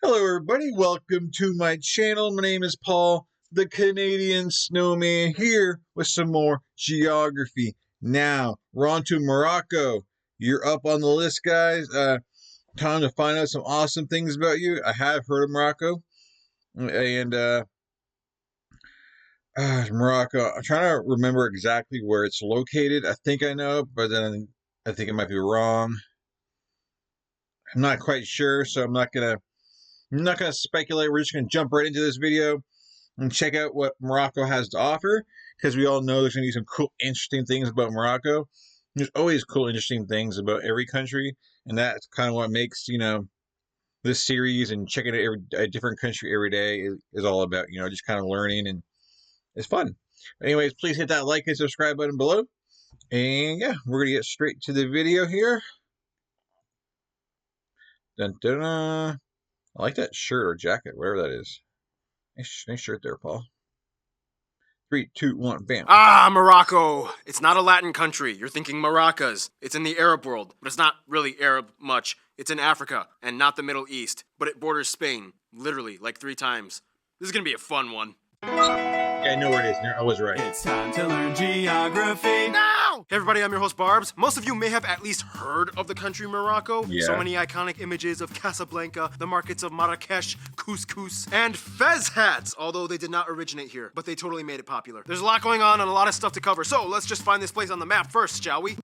Hello everybody, welcome to my channel. My name is Paul, the Canadian Snowman, here with some more geography. Now, we're on to Morocco. You're up on the list, guys. Time to find out some awesome things about you. I have heard of Morocco. And, Morocco, I'm trying to remember exactly where it's located. I think I know, but then I think it might be wrong. I'm not quite sure, so I'm not gonna speculate. We're just gonna jump right into this video and check out what Morocco has to offer, because we all know there's gonna be some cool, interesting things about Morocco. There's always cool, interesting things about every country, and that's kind of what makes this series and checking out a different country every day is all about. Just kind of learning, and it's fun. Anyways, please hit that like and subscribe button below, and yeah, we're gonna get straight to the video here. Dun, dun, dun. I like that shirt or jacket, whatever that is. Nice shirt there, Paul. 3, 2, 1, bam. Ah, Morocco! It's not a Latin country. You're thinking Maracas. It's in the Arab world, but it's not really Arab much. It's in Africa, and not the Middle East, but it borders Spain. Literally, like 3 times. This is gonna be a fun one. Yeah, I know where it is. I was right. It's time to learn geography. Now! Hey everybody, I'm your host Barbs. Most of you may have at least heard of the country Morocco. Yeah. So many iconic images of Casablanca, the markets of Marrakesh, couscous, and fez hats. Although they did not originate here, but they totally made it popular. There's a lot going on and a lot of stuff to cover, so let's just find this place on the map first, shall we?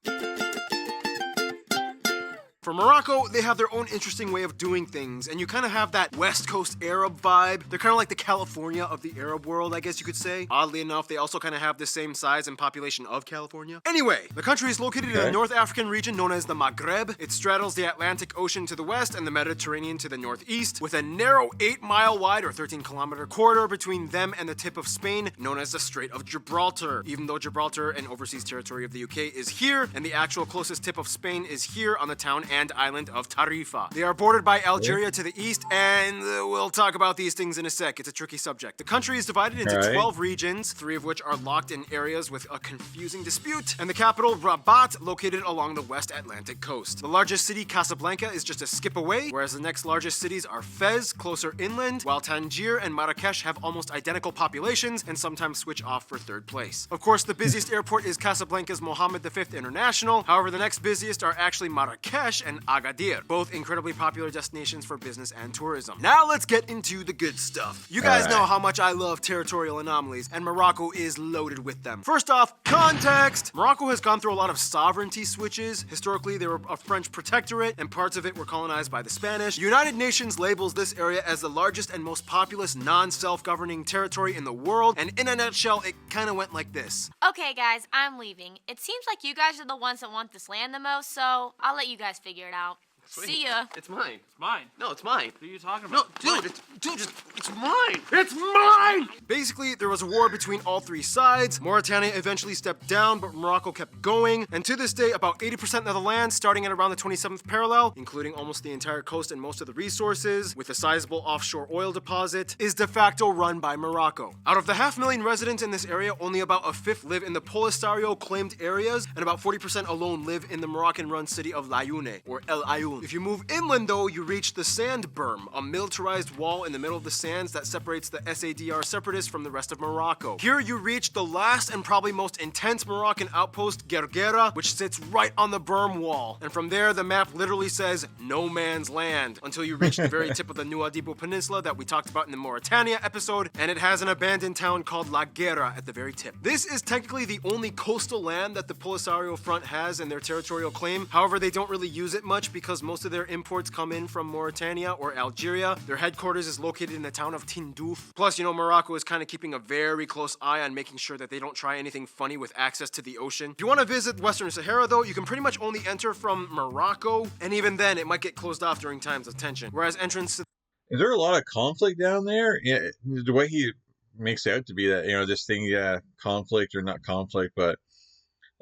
For Morocco, they have their own interesting way of doing things, and you kind of have that West Coast Arab vibe. They're kind of like the California of the Arab world, I guess you could say. Oddly enough, they also kind of have the same size and population of California. Anyway, the country is located in the North African region known as the Maghreb. It straddles the Atlantic Ocean to the west and the Mediterranean to the northeast, with a narrow 8-mile wide or 13-kilometer corridor between them and the tip of Spain, known as the Strait of Gibraltar. Even though Gibraltar, an overseas territory of the UK, is here, and the actual closest tip of Spain is here on the town and island of Tarifa. They are bordered by Algeria to the east, and we'll talk about these things in a sec. It's a tricky subject. The country is divided into 12 regions, 3 of which are locked in areas with a confusing dispute, and the capital, Rabat, located along the West Atlantic coast. The largest city, Casablanca, is just a skip away, whereas the next largest cities are Fez, closer inland, while Tangier and Marrakesh have almost identical populations and sometimes switch off for 3rd place. Of course, the busiest airport is Casablanca's Mohammed V International. However, the next busiest are actually Marrakesh and Agadir, both incredibly popular destinations for business and tourism. Now let's get into the good stuff. You guys know how much I love territorial anomalies, and Morocco is loaded with them. First off, context! Morocco has gone through a lot of sovereignty switches. Historically, they were a French protectorate, and parts of it were colonized by the Spanish. United Nations labels this area as the largest and most populous non-self-governing territory in the world, and in a nutshell, it kinda went like this. Okay guys, I'm leaving. It seems like you guys are the ones that want this land the most, so I'll let you guys figure it out. Sweet. See ya. It's mine. It's mine. No, it's mine. What are you talking No, about? dude, it's mine. It's mine! Basically, there was a war between all 3 sides. Mauritania eventually stepped down, but Morocco kept going. And to this day, about 80% of the land, starting at around the 27th parallel, including almost the entire coast and most of the resources, with a sizable offshore oil deposit, is de facto run by Morocco. Out of the 500,000 residents in this area, only about a fifth live in the Polisario claimed areas, and about 40% alone live in the Moroccan-run city of Laayoune, or El Ayoun. If you move inland though, you reach the sand berm, a militarized wall in the middle of the sands that separates the SADR separatists from the rest of Morocco. Here you reach the last and probably most intense Moroccan outpost, Gergera, which sits right on the berm wall. And from there, the map literally says no man's land, until you reach the very tip of the Nouadhibou Peninsula that we talked about in the Mauritania episode, and it has an abandoned town called La Guera at the very tip. This is technically the only coastal land that the Polisario Front has in their territorial claim. However, they don't really use it much because most of their imports come in from Mauritania or Algeria. Their headquarters is located in the town of Tindouf. Plus, Morocco is kind of keeping a very close eye on making sure that they don't try anything funny with access to the ocean. If you want to visit Western Sahara though, you can pretty much only enter from Morocco, and even then it might get closed off during times of tension. Whereas entrance to... Is there a lot of conflict down there? Yeah, the way he makes it out to be that, this thing, conflict or not conflict, but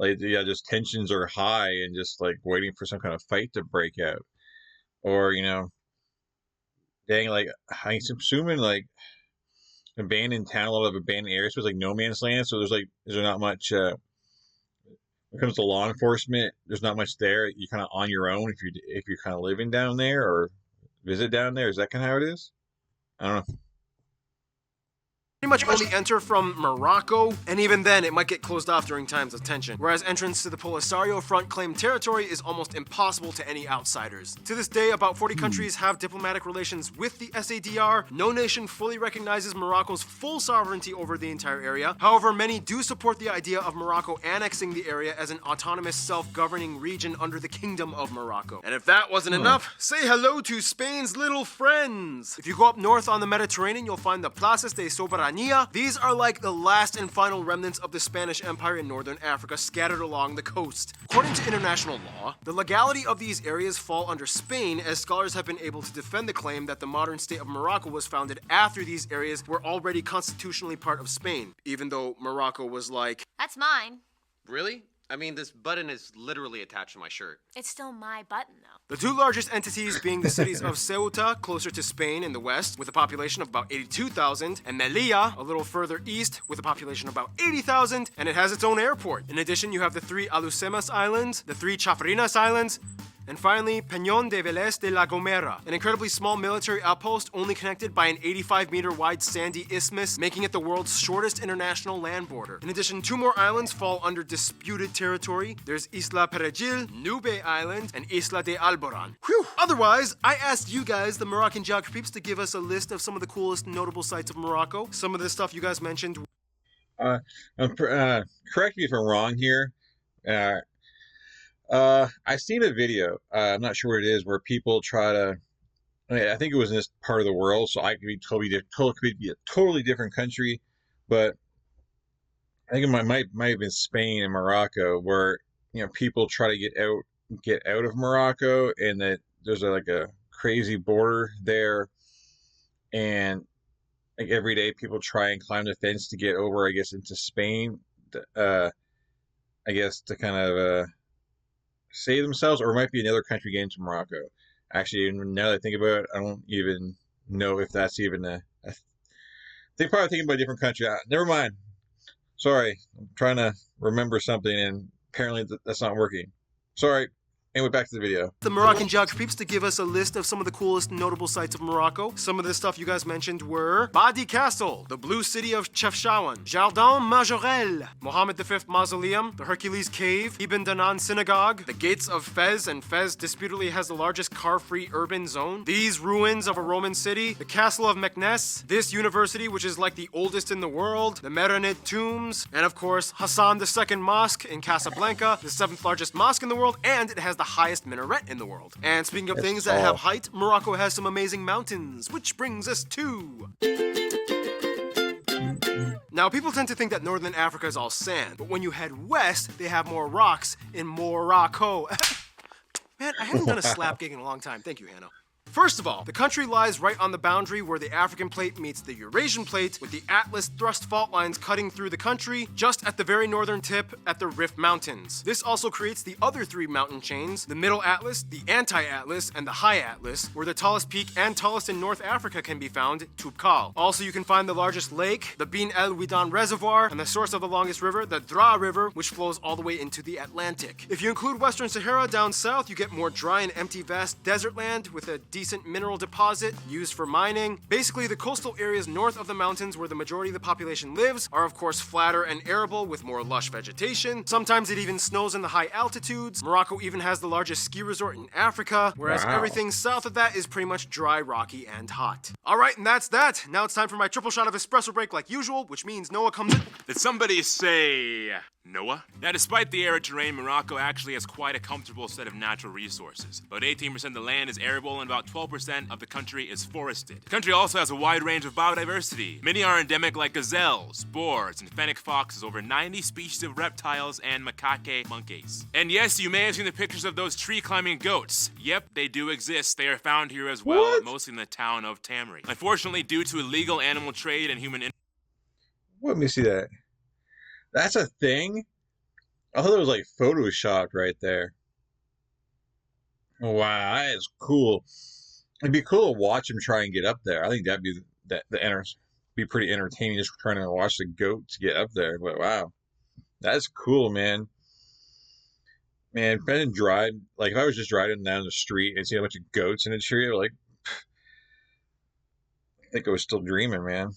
just tensions are high and just like waiting for some kind of fight to break out. Or, dang, like, I'm assuming, like, abandoned town, a lot of abandoned areas, so it's like no man's land, so is there not much, when it comes to law enforcement, there's not much there, you're kind of on your own if you're kind of living down there, or visit down there? Is that kind of how it is? I don't know. Pretty much only enter from Morocco, and even then it might get closed off during times of tension, whereas entrance to the Polisario Front claimed territory is almost impossible to any outsiders. To this day, about 40 countries have diplomatic relations with the SADR. No nation fully recognizes Morocco's full sovereignty over the entire area. However, many do support the idea of Morocco annexing the area as an autonomous self-governing region under the Kingdom of Morocco. And if that wasn't enough, say hello to Spain's little friends. If you go up north on the Mediterranean, you'll find the Plazas de Soberanía. These are like the last and final remnants of the Spanish Empire in northern Africa scattered along the coast. According to international law, the legality of these areas fall under Spain, as scholars have been able to defend the claim that the modern state of Morocco was founded after these areas were already constitutionally part of Spain, even though Morocco was like, That's mine. Really? I mean, this button is literally attached to my shirt. It's still my button, though. the two largest entities being the cities of Ceuta, closer to Spain in the west, with a population of about 82,000, and Melilla, a little further east, with a population of about 80,000, and it has its own airport. In addition, you have the 3 Alucemas Islands, the 3 Chafarinas Islands, and finally, Peñón de Vélez de la Gomera, an incredibly small military outpost only connected by an 85-meter wide sandy isthmus, making it the world's shortest international land border. In addition, 2 more islands fall under disputed territory. There's Isla Perejil, Nube Island, and Isla de Alboran. Whew! Otherwise, I asked you guys, the Moroccan geography peeps, to give us a list of some of the coolest notable sites of Morocco. Some of the stuff you guys mentioned. Correct me if I'm wrong here. I've seen a video. I'm not sure what it is, where people try to. I think it was in this part of the world, so I could be could be a totally different country, but I think it might have been Spain and Morocco, where people try to get out of Morocco, and that there's like a crazy border there, and like every day people try and climb the fence to get over, I guess, into Spain. I guess to kind of save themselves, or it might be another country getting to Morocco. Actually, now that I think about it, I don't even know if that's even they're probably thinking about a different country. Never mind. Sorry, I'm trying to remember something, and apparently that's not working. Sorry. Anyway, back to the video. The Moroccan geography peeps to give us a list of some of the coolest notable sites of Morocco. Some of the stuff you guys mentioned were Badi Castle, the Blue City of Chefchaouen, Jardin Majorel, Mohammed V Mausoleum, the Hercules Cave, Ibn Danan Synagogue, the Gates of Fez, and Fez disputedly has the largest car-free urban zone, these ruins of a Roman city, the Castle of Meknes, this university which is like the oldest in the world, the Meronid tombs, and of course Hassan II Mosque in Casablanca, the 7th largest mosque in the world, and it has the highest minaret in the world. And speaking of things that have height, Morocco has some amazing mountains, which brings us to... Now, people tend to think that northern Africa is all sand, but when you head west, they have more rocks in Morocco. Man, I haven't done a slap gig in a long time. Thank you, Hanno. First of all, the country lies right on the boundary where the African plate meets the Eurasian plate, with the Atlas thrust fault lines cutting through the country just at the very northern tip at the Rift Mountains. This also creates the other 3 mountain chains, the Middle Atlas, the Anti-Atlas, and the High Atlas, where the tallest peak and tallest in North Africa can be found, Toubkal. Also, you can find the largest lake, the Bin El Ouidan Reservoir, and the source of the longest river, the Dra River, which flows all the way into the Atlantic. If you include Western Sahara down south, you get more dry and empty vast desert land with a decent mineral deposit used for mining. Basically, the coastal areas north of the mountains where the majority of the population lives are of course flatter and arable with more lush vegetation. Sometimes it even snows in the high altitudes. Morocco even has the largest ski resort in Africa, whereas everything south of that is pretty much dry, rocky, and hot. Alright, and that's that. Now it's time for my triple shot of espresso break like usual, which means Noah comes in. Did somebody say Noah? Now, despite the arid terrain, Morocco actually has quite a comfortable set of natural resources. About 18% of the land is arable and about 12% of the country is forested. The country also has a wide range of biodiversity. Many are endemic like gazelles, boars, and fennec foxes, over 90 species of reptiles, and macaque monkeys. And yes, you may have seen the pictures of those tree-climbing goats. Yep, they do exist. They are found here as well, mostly in the town of Tamri. Unfortunately, due to illegal animal trade and human... Let me see that. That's a thing? I thought it was like photoshopped right there. Wow, that is cool. It'd be cool to watch him try and get up there. I think that'd be pretty entertaining, just trying to watch the goats get up there. But wow, that's cool, man. Man, if I was just driving down the street and see a bunch of goats in a tree, like, I think I was still dreaming, man.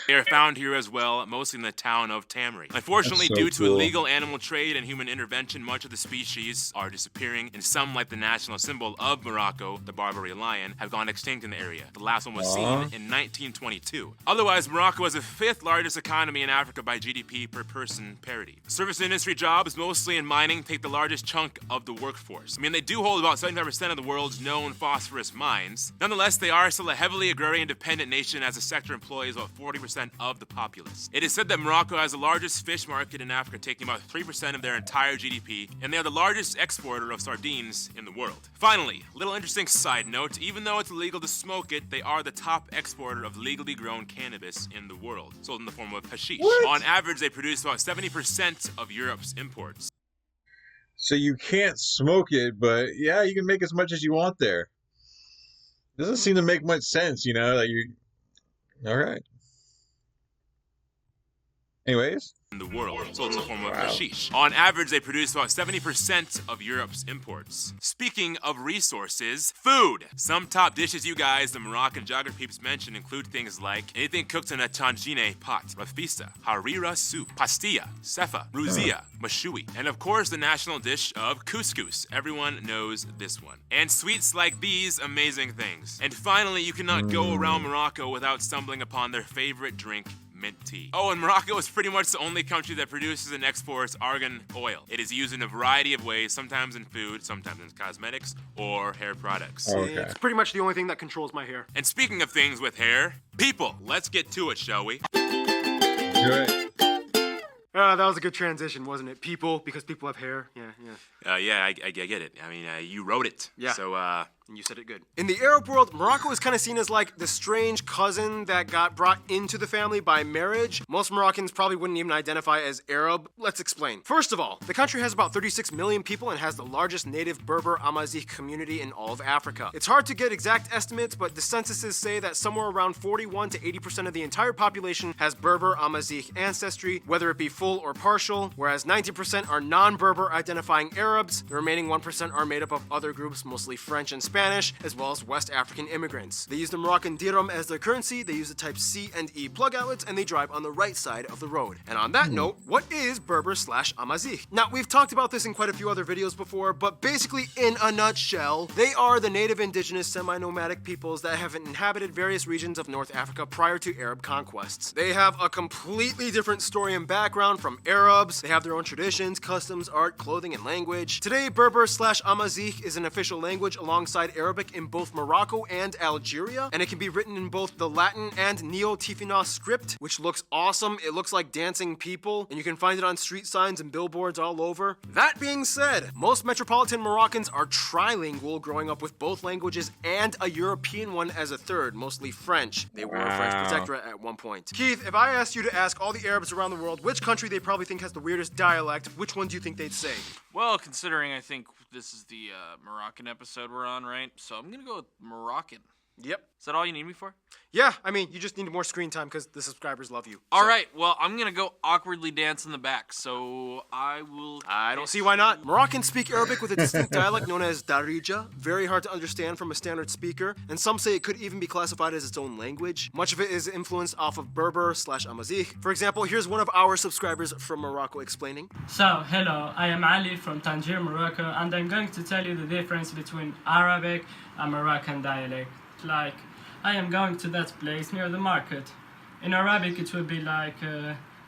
They are found here as well, mostly in the town of Tamri. Unfortunately, That's so due to cool. illegal animal trade and human intervention, much of the species are disappearing, and some, like the national symbol of Morocco, the Barbary lion, have gone extinct in the area. The last one was seen in 1922. Otherwise, Morocco is the 5th largest economy in Africa by GDP per person parity. Service industry jobs, mostly in mining, take the largest chunk of the workforce. I mean, they do hold about 75% of the world's known phosphorus mines. Nonetheless, they are still a heavily agrarian-dependent nation, as the sector employs about 40% of the populace. It is said that Morocco has the largest fish market in Africa, taking about 3% of their entire GDP, and they are the largest exporter of sardines in the world. Finally, little interesting side note, even though it's illegal to smoke it, they are the top exporter of legally grown cannabis in the world, sold in the form of hashish. What? On average, they produce about 70% of Europe's imports. So you can't smoke it, but yeah, you can make as much as you want there. Doesn't seem to make much sense, you know, that you. All right. Anyways. In the world, sold in the form of hashish. On average, they produce about 70% of Europe's imports. Speaking of resources, food. Some top dishes you guys, the Moroccan geography peeps mentioned, include things like anything cooked in a tangine pot, rafista, harira soup, pastilla, sefa, ruzia, mashui, and of course the national dish of couscous. Everyone knows this one. And sweets like these amazing things. And finally, you cannot go around Morocco without stumbling upon their favorite drink, mint tea. Oh, and Morocco is pretty much the only country that produces and exports argan oil. It is used in a variety of ways, sometimes in food, sometimes in cosmetics, or hair products. Okay. It's pretty much the only thing that controls my hair. And speaking of things with hair, people, let's get to it, shall we? Good. That was a good transition, wasn't it? People, because people have hair. Yeah. I get it. I mean, you wrote it. Yeah. So, And you said it good. In the Arab world, Morocco is kind of seen as like the strange cousin that got brought into the family by marriage. Most Moroccans probably wouldn't even identify as Arab. Let's explain. First of all, the country has about 36 million people and has the largest native Berber Amazigh community in all of Africa. It's hard to get exact estimates, but the censuses say that somewhere around 41 to 80% of the entire population has Berber Amazigh ancestry, whether it be full or partial, whereas 90% are non-Berber identifying Arabs. The remaining 1% are made up of other groups, mostly French and Spanish, as well as West African immigrants. They use the Moroccan dirham as their currency, they use the type C and E plug outlets, and they drive on the right side of the road. And on that note, what is Berber/Amazigh? Now, we've talked about this in quite a few other videos before, but basically, in a nutshell, they are the native indigenous semi-nomadic peoples that have inhabited various regions of North Africa prior to Arab conquests. They have a completely different story and background from Arabs. They have their own traditions, customs, art, clothing, and language. Today, Berber/Amazigh is an official language alongside Arabic in both Morocco and Algeria, and it can be written in both the Latin and Neo-Tifina script, which looks awesome. It looks like dancing people, and you can find it on street signs and billboards all over. That being said, most metropolitan Moroccans are trilingual, growing up with both languages and a European one as a third, mostly French. They were a French protectorate at one point. Keith, if I asked you to ask all the Arabs around the world which country they probably think has the weirdest dialect, which one do you think they'd say? Well, considering I think this is the Moroccan episode we're on, right? So I'm gonna go with Moroccan. Yep. Is that all you need me for? Yeah, I mean, you just need more screen time because the subscribers love you. All right, well, I'm gonna go awkwardly dance in the back, so I will... I don't see why not. Moroccans speak Arabic with a distinct dialect known as Darija, very hard to understand from a standard speaker, and some say it could even be classified as its own language. Much of it is influenced off of Berber/Amazigh. For example, here's one of our subscribers from Morocco explaining. So, hello, I am Ali from Tangier, Morocco, and I'm going to tell you the difference between Arabic and Moroccan dialect. Like, I am going to that place near the market. In Arabic it would be like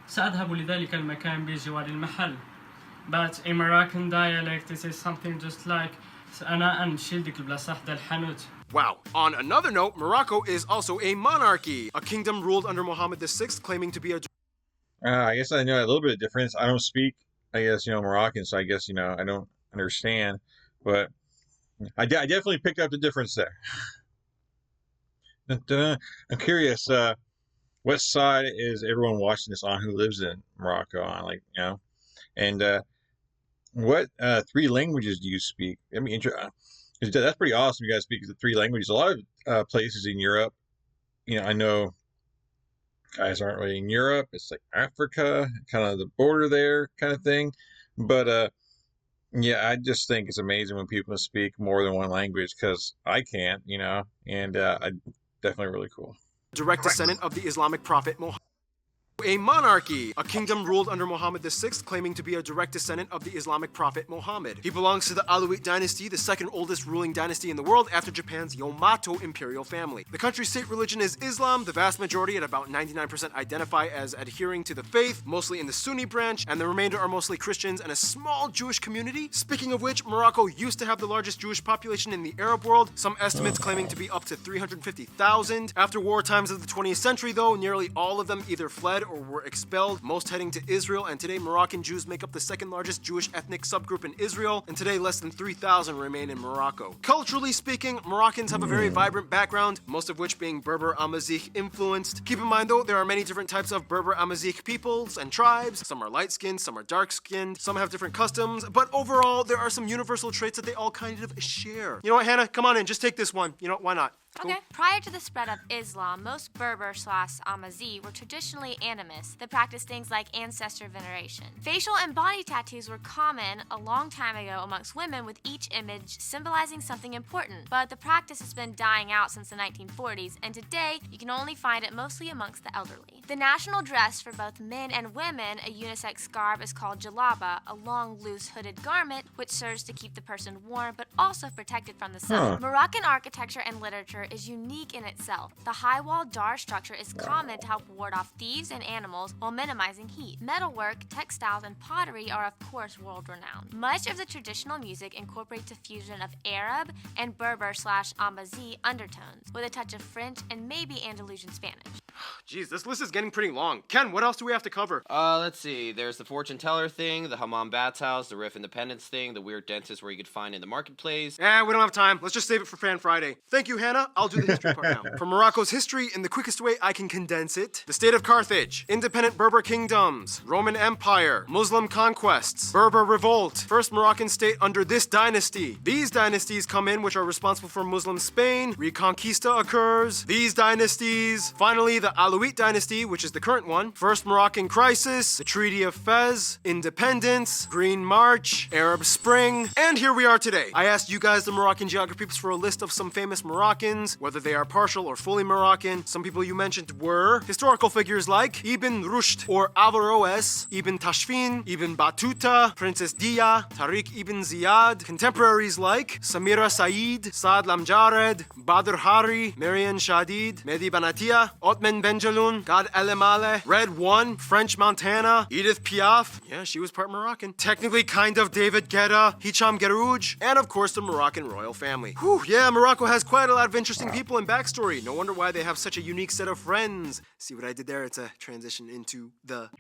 سأذهب لذلك المكان بجوار المحل. But in Moroccan dialect it is something just like أنا أمشي لديك البلاصة حدا الحانوت. Wow. On another note, Morocco is also a monarchy, a kingdom ruled under Mohammed VI, claiming to be a... I guess I know a little bit of difference. I don't speak, I guess, Moroccan, so I guess, I don't understand. But I definitely picked up the difference there. I'm curious, what side is everyone watching this on who lives in Morocco on, and what 3 languages do you speak? I mean, that's pretty awesome. You guys speak the 3 languages. A lot of places in Europe, I know guys aren't really in Europe. It's like Africa, kind of the border there kind of thing. But yeah, I just think it's amazing when people speak more than one language because I can't, and I definitely really cool. direct descendant of the Islamic prophet Muhammad. A monarchy, a kingdom ruled under Muhammad VI, claiming to be a direct descendant of the Islamic prophet Muhammad. He belongs to the Alawite dynasty, the second oldest ruling dynasty in the world after Japan's Yamato imperial family. The country's state religion is Islam. The vast majority, at about 99%, identify as adhering to the faith, mostly in the Sunni branch, and the remainder are mostly Christians and a small Jewish community. Speaking of which, Morocco used to have the largest Jewish population in the Arab world, some estimates claiming to be up to 350,000. After war times of the 20th century, though, nearly all of them either fled or were expelled, most heading to Israel, and today Moroccan Jews make up the second largest Jewish ethnic subgroup in Israel, and today less than 3,000 remain in Morocco. Culturally speaking, Moroccans have a very vibrant background, most of which being Berber Amazigh influenced. Keep in mind though, there are many different types of Berber Amazigh peoples and tribes. Some are light-skinned, some are dark-skinned, some have different customs, but overall, there are some universal traits that they all kind of share. You know what, Hannah? Come on in, just take this one. You know, why not? Cool. Okay. Prior to the spread of Islam, most Berber/Amazigh were traditionally animists that practiced things like ancestor veneration. Facial and body tattoos were common a long time ago amongst women, with each image symbolizing something important, but the practice has been dying out since the 1940s, and today you can only find it mostly amongst the elderly. The national dress for both men and women, a unisex garb, is called jalaba, a long, loose, hooded garment which serves to keep the person warm but also protected from the sun. Moroccan architecture and literature is unique in itself. The high-walled dar structure is common to help ward off thieves and animals while minimizing heat. Metalwork, textiles, and pottery are of course world-renowned. Much of the traditional music incorporates a fusion of Arab and Berber/Amazigh undertones, with a touch of French and maybe Andalusian Spanish. Jeez, this list is getting pretty long. Ken, what else do we have to cover? Let's see. There's the fortune teller thing, the hammam bats house, the Riff Independence thing, the weird dentist where you could find in the marketplace. We don't have time. Let's just save it for Fan Friday. Thank you, Hannah. I'll do the history part now. For Morocco's history, in the quickest way I can condense it: the state of Carthage, independent Berber kingdoms, Roman Empire, Muslim conquests, Berber revolt, first Moroccan state under this dynasty. These dynasties come in, which are responsible for Muslim Spain. Reconquista occurs. These dynasties. Finally, the Alawite dynasty, which is the current one. First Moroccan crisis, the Treaty of Fez, independence, Green March, Arab Spring, and here we are today. I asked you guys, the Moroccan geography peeps, for a list of some famous Moroccans, whether they are partial or fully Moroccan. Some people you mentioned were historical figures like Ibn Rushd or Averroes, Ibn Tashfin, Ibn Battuta, Princess Dia, Tariq Ibn Ziyad. Contemporaries like Samira Said, Saad Lamjared, Badr Hari, Marian Shadid, Mehdi Banatia, Otman Benjeloun, Gad El Emale, Red One, French Montana, Edith Piaf, yeah, she was part Moroccan, technically kind of David Guetta, Hicham Gerouj, and of course the Moroccan royal family. Whew, yeah, Morocco has quite a lot of interesting people and backstory. No wonder why they have such a unique set of friends. See what I did there? It's a transition into the...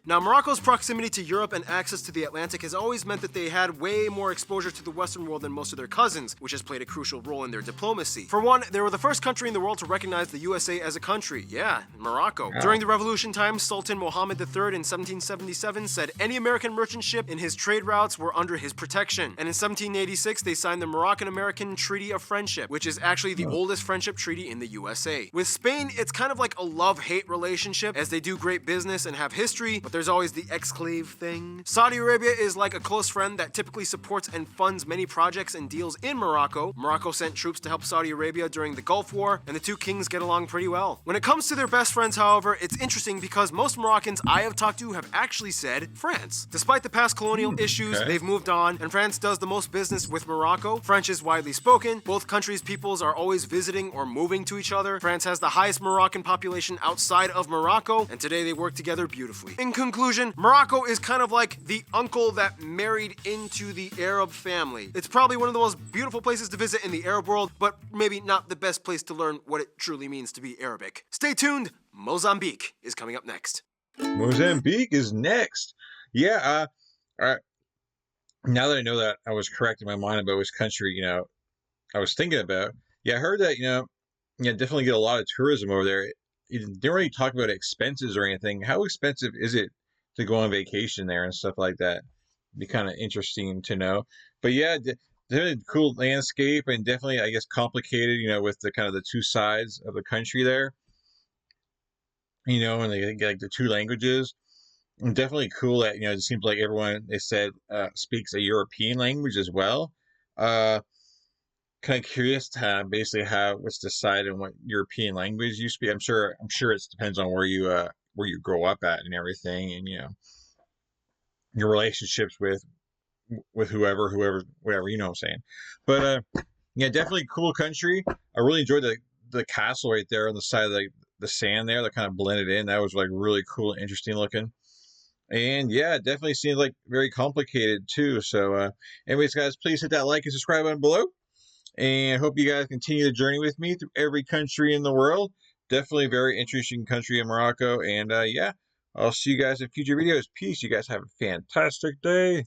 Now, Morocco's proximity to Europe and access to the Atlantic has always meant that they had way more exposure to the Western world than most of their cousins, which has played a crucial role in their diplomacy. For one, they were the first country in the world to recognize the USA as a country. Yeah, Morocco. During the Revolution times, Sultan Mohammed III in 1777 said any American merchant ship in his trade routes were under his protection. And in 1786, they signed the Moroccan-American Treaty of Friendship, which is actually the oldest friendship treaty in the USA. With Spain, it's kind of like a love-hate relationship, as they do great business and have history, but there's always the exclave thing. Saudi Arabia is like a close friend that typically supports and funds many projects and deals in Morocco. Morocco sent troops to help Saudi Arabia during the Gulf War, and the two kings get along pretty well. When it comes to their best friends, however, it's interesting because most Moroccans I have talked to have actually said France. Despite the past colonial issues, they've moved on, and France does the most business with Morocco. French is widely spoken. Both countries' peoples are always visiting or moving to each other. France has the highest Moroccan population outside of Morocco, and today they work together beautifully. In conclusion, Morocco is kind of like the uncle that married into the Arab family. It's probably one of the most beautiful places to visit in the Arab world, but maybe not the best place to learn what it truly means to be Arabic. Stay tuned, Mozambique is coming up next. Mozambique is next. Yeah, now that I know that I was correct in my mind about which country, I was thinking about, I heard that, definitely get a lot of tourism over there. You didn't really talk about expenses or anything. How expensive is it to go on vacation there and stuff like that? It'd be kind of interesting to know. But yeah, definitely cool landscape, and definitely, I guess, complicated, with the kind of the two sides of the country there. And they get like the two languages. And definitely cool that, it seems like everyone, they said, speaks a European language as well. kind of curious to basically how what's decided on what European language you speak. I'm sure it depends on where you grow up at and everything, and your relationships with whatever, you know what I'm saying. But yeah, definitely cool country. I really enjoyed the castle right there on the side of the sand there that kind of blended in. That was like really cool and interesting looking. And yeah, it definitely seems like very complicated too. So anyways, guys, please hit that like and subscribe button below. And I hope you guys continue the journey with me through every country in the world. Definitely a very interesting country in Morocco. And yeah, I'll see you guys in future videos. Peace. You guys have a fantastic day.